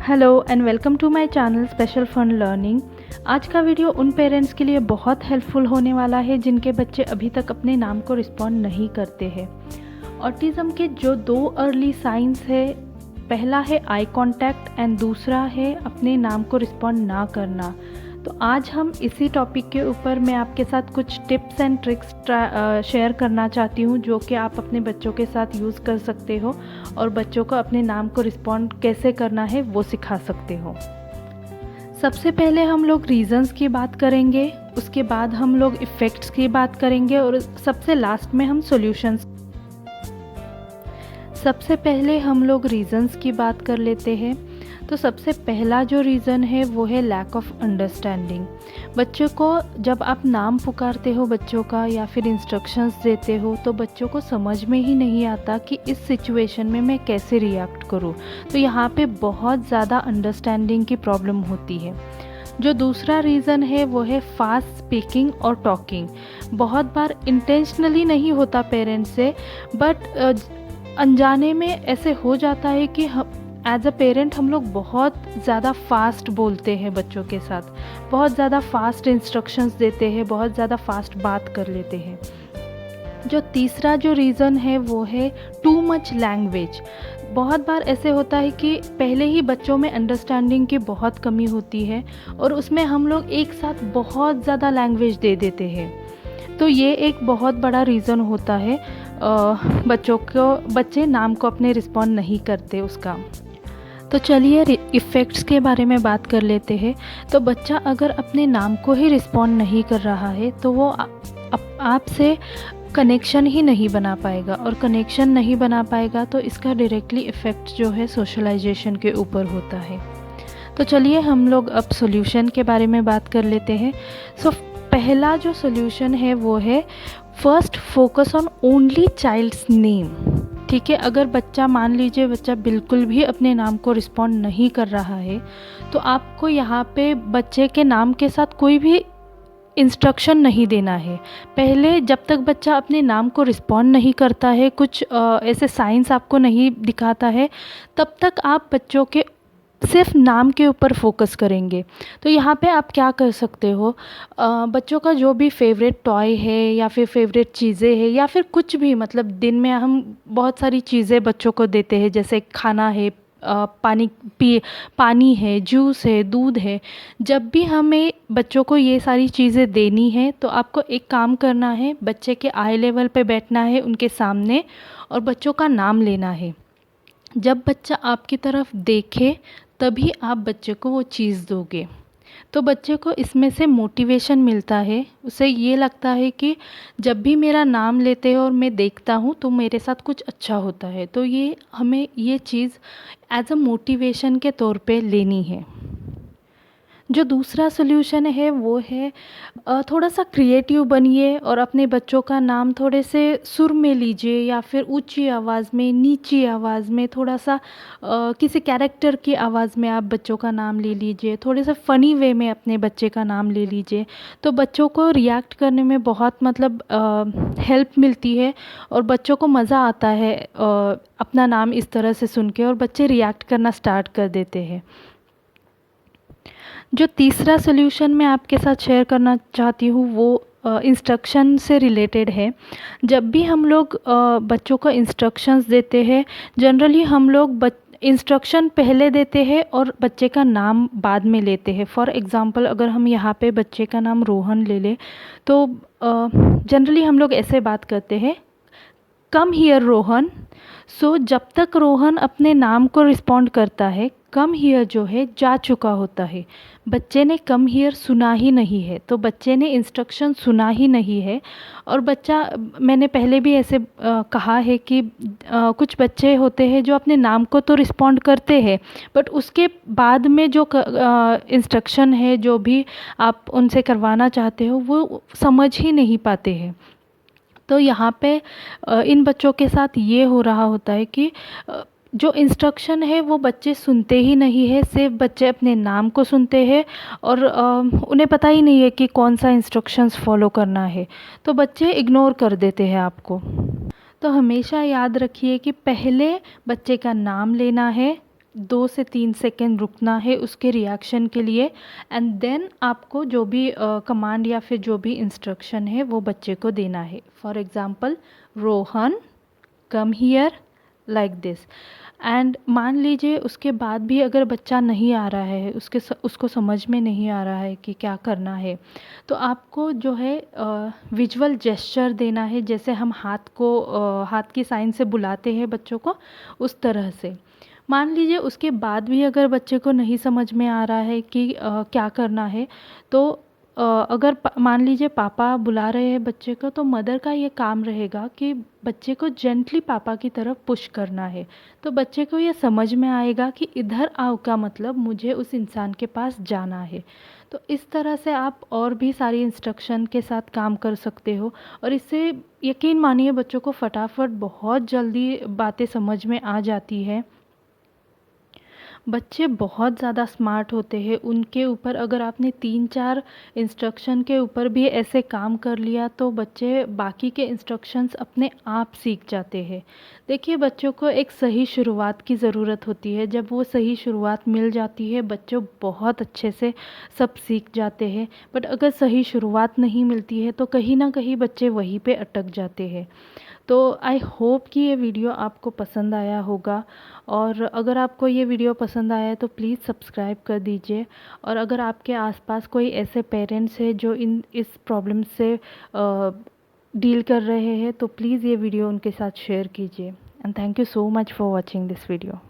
Hello and welcome to my channel special fun learning. आज का video उन parents के लिए बहुत हेल्पफुल होने वाला है जिनके बच्चे अभी तक अपने नाम को रिस्पॉन्ड नहीं करते हैं। ऑटिज़म के जो दो अर्ली साइंस है, पहला है आई कांटेक्ट एंड दूसरा है अपने नाम को रिस्पॉन्ड ना करना। तो आज हम इसी टॉपिक के ऊपर मैं आपके साथ कुछ टिप्स एंड ट्रिक्स शेयर करना चाहती हूँ जो कि आप अपने बच्चों के साथ यूज़ कर सकते हो और बच्चों को अपने नाम को रिस्पॉन्ड कैसे करना है वो सिखा सकते हो। सबसे पहले हम लोग रीज़न्स की बात करेंगे, उसके बाद हम लोग इफ़ेक्ट्स की बात करेंगे और सबसे लास्ट में हम सॉल्यूशंस। सबसे पहले हम लोग रीज़न्स की बात कर लेते हैं। तो सबसे पहला जो रीज़न है वो है लैक ऑफ अंडरस्टैंडिंग। बच्चों को जब आप नाम पुकारते हो बच्चों का या फिर इंस्ट्रक्शंस देते हो तो बच्चों को समझ में ही नहीं आता कि इस सिचुएशन में मैं कैसे रिएक्ट करूं। तो यहाँ पे बहुत ज़्यादा अंडरस्टैंडिंग की प्रॉब्लम होती है। जो दूसरा रीज़न है वो है फास्ट स्पीकिंग और टॉकिंग। बहुत बार इंटेंशनली नहीं होता पेरेंट्स से, बट अनजाने में ऐसे हो जाता है कि एज अ पेरेंट हम लोग बहुत ज़्यादा फास्ट बोलते हैं बच्चों के साथ, बहुत ज़्यादा फास्ट इंस्ट्रक्शंस देते हैं, बहुत ज़्यादा फास्ट बात कर लेते हैं। जो तीसरा जो रीज़न है वो है टू मच लैंग्वेज। बहुत बार ऐसे होता है कि पहले ही बच्चों में अंडरस्टैंडिंग की बहुत कमी होती है और उसमें हम लोग एक साथ बहुत ज़्यादा लैंग्वेज दे देते हैं। तो ये एक बहुत बड़ा रीज़न होता है बच्चे नाम को अपने रिस्पॉन्ड नहीं करते उसका। तो चलिए इफ़ेक्ट्स के बारे में बात कर लेते हैं। तो बच्चा अगर अपने नाम को ही रिस्पॉन्ड नहीं कर रहा है तो वो आपसे कनेक्शन ही नहीं बना पाएगा, और कनेक्शन नहीं बना पाएगा तो इसका डायरेक्टली इफ़ेक्ट जो है सोशलाइजेशन के ऊपर होता है। तो चलिए हम लोग अब सॉल्यूशन के बारे में बात कर लेते हैं। पहला जो सॉल्यूशन है वो है first focus on only child's name. ठीक है, अगर बच्चा मान लीजिए बच्चा बिल्कुल भी अपने नाम को रिस्पॉन्ड नहीं कर रहा है तो आपको यहाँ पे बच्चे के नाम के साथ कोई भी इंस्ट्रक्शन नहीं देना है। पहले जब तक बच्चा अपने नाम को रिस्पॉन्ड नहीं करता है, कुछ ऐसे साइंस आपको नहीं दिखाता है, तब तक आप बच्चों के सिर्फ नाम के ऊपर फोकस करेंगे। तो यहाँ पे आप क्या कर सकते हो, बच्चों का जो भी फेवरेट टॉय है या फिर फेवरेट चीज़ें हैं या फिर कुछ भी, मतलब दिन में हम बहुत सारी चीज़ें बच्चों को देते हैं, जैसे खाना है, पानी है, जूस है, दूध है। जब भी हमें बच्चों को ये सारी चीज़ें देनी है तो आपको एक काम करना है, बच्चे के आई लेवल पे बैठना है उनके सामने और बच्चों का नाम लेना है। जब बच्चा आपकी तरफ देखे तभी आप बच्चे को वो चीज़ दोगे। तो बच्चे को इसमें से मोटिवेशन मिलता है, उसे ये लगता है कि जब भी मेरा नाम लेते हैं और मैं देखता हूँ तो मेरे साथ कुछ अच्छा होता है। तो ये हमें ये चीज़ एज अ मोटिवेशन के तौर पे लेनी है। जो दूसरा सॉल्यूशन है वो है थोड़ा सा क्रिएटिव बनिए और अपने बच्चों का नाम थोड़े से सुर में लीजिए या फिर ऊंची आवाज़ में, नीची आवाज़ में, थोड़ा सा किसी कैरेक्टर की आवाज़ में आप बच्चों का नाम ले लीजिए, थोड़े से फ़नी वे में अपने बच्चे का नाम ले लीजिए। तो बच्चों को रिएक्ट करने में बहुत हेल्प मिलती है और बच्चों को मज़ा आता है अपना नाम इस तरह से सुन के, और बच्चे रिएक्ट करना स्टार्ट कर देते हैं। जो तीसरा सॉल्यूशन मैं आपके साथ शेयर करना चाहती हूँ वो इंस्ट्रक्शन से रिलेटेड है। जब भी हम लोग बच्चों को इंस्ट्रक्शंस देते हैं, जनरली हम लोग इंस्ट्रक्शन पहले देते हैं और बच्चे का नाम बाद में लेते हैं। फॉर एग्ज़ाम्पल अगर हम यहाँ पे बच्चे का नाम रोहन ले लें तो जनरली हम लोग ऐसे बात करते हैं, कम हियर रोहन। सो जब तक रोहन अपने नाम को रिस्पॉन्ड करता है, कम हियर जो है जा चुका होता है। बच्चे ने कम हियर सुना ही नहीं है, तो बच्चे ने इंस्ट्रक्शन सुना ही नहीं है। और बच्चा, मैंने पहले भी ऐसे कहा है कि कुछ बच्चे होते हैं जो अपने नाम को तो रिस्पॉन्ड करते हैं बट उसके बाद में जो इंस्ट्रक्शन है, जो भी आप उनसे करवाना चाहते हो, वो समझ ही नहीं पाते हैं। तो यहाँ पे इन बच्चों के साथ ये हो रहा होता है कि जो इंस्ट्रक्शन है वो बच्चे सुनते ही नहीं है, सिर्फ बच्चे अपने नाम को सुनते हैं और उन्हें पता ही नहीं है कि कौन सा इंस्ट्रक्शंस फॉलो करना है, तो बच्चे इग्नोर कर देते हैं आपको। तो हमेशा याद रखिए कि पहले बच्चे का नाम लेना है, 2 से 3 सेकेंड रुकना है उसके रिएक्शन के लिए, एंड देन आपको जो भी कमांड या फिर जो भी इंस्ट्रक्शन है वो बच्चे को देना है। For example, Rohan come here, like this. And मान लीजिए उसके बाद भी अगर बच्चा नहीं आ रहा है, उसको समझ में नहीं आ रहा है कि क्या करना है, तो आपको जो है विजुअल जेस्चर देना है, जैसे हम हाथ की साइन से बुलाते हैं बच्चों को, उस तरह से। मान लीजिए उसके बाद भी अगर बच्चे को नहीं समझ में आ रहा है कि क्या करना है, तो अगर मान लीजिए पापा बुला रहे हैं बच्चे को, तो मदर का ये काम रहेगा कि बच्चे को जेंटली पापा की तरफ पुश करना है। तो बच्चे को ये समझ में आएगा कि इधर आओ का मतलब मुझे उस इंसान के पास जाना है। तो इस तरह से आप और भी सारी इंस्ट्रक्शन के साथ काम कर सकते हो, और इससे यकीन मानिए बच्चों को फटाफट बहुत जल्दी बातें समझ में आ जाती है। बच्चे बहुत ज़्यादा स्मार्ट होते हैं, उनके ऊपर अगर आपने 3-4 इंस्ट्रक्शन के ऊपर भी ऐसे काम कर लिया तो बच्चे बाकी के इंस्ट्रक्शंस अपने आप सीख जाते हैं। देखिए, बच्चों को एक सही शुरुआत की ज़रूरत होती है, जब वो सही शुरुआत मिल जाती है बच्चों बहुत अच्छे से सब सीख जाते हैं। बट अगर सही शुरुआत नहीं मिलती है तो कहीं ना कहीं बच्चे वहीं पे अटक जाते हैं। तो आई होप कि ये वीडियो आपको पसंद आया होगा, और अगर आपको ये वीडियो पसंद आया है तो प्लीज़ सब्सक्राइब कर दीजिए। और अगर आपके आसपास कोई ऐसे पेरेंट्स हैं जो इस प्रॉब्लम से डील कर रहे हैं तो प्लीज़ ये वीडियो उनके साथ शेयर कीजिए। And thank you so much for watching this video.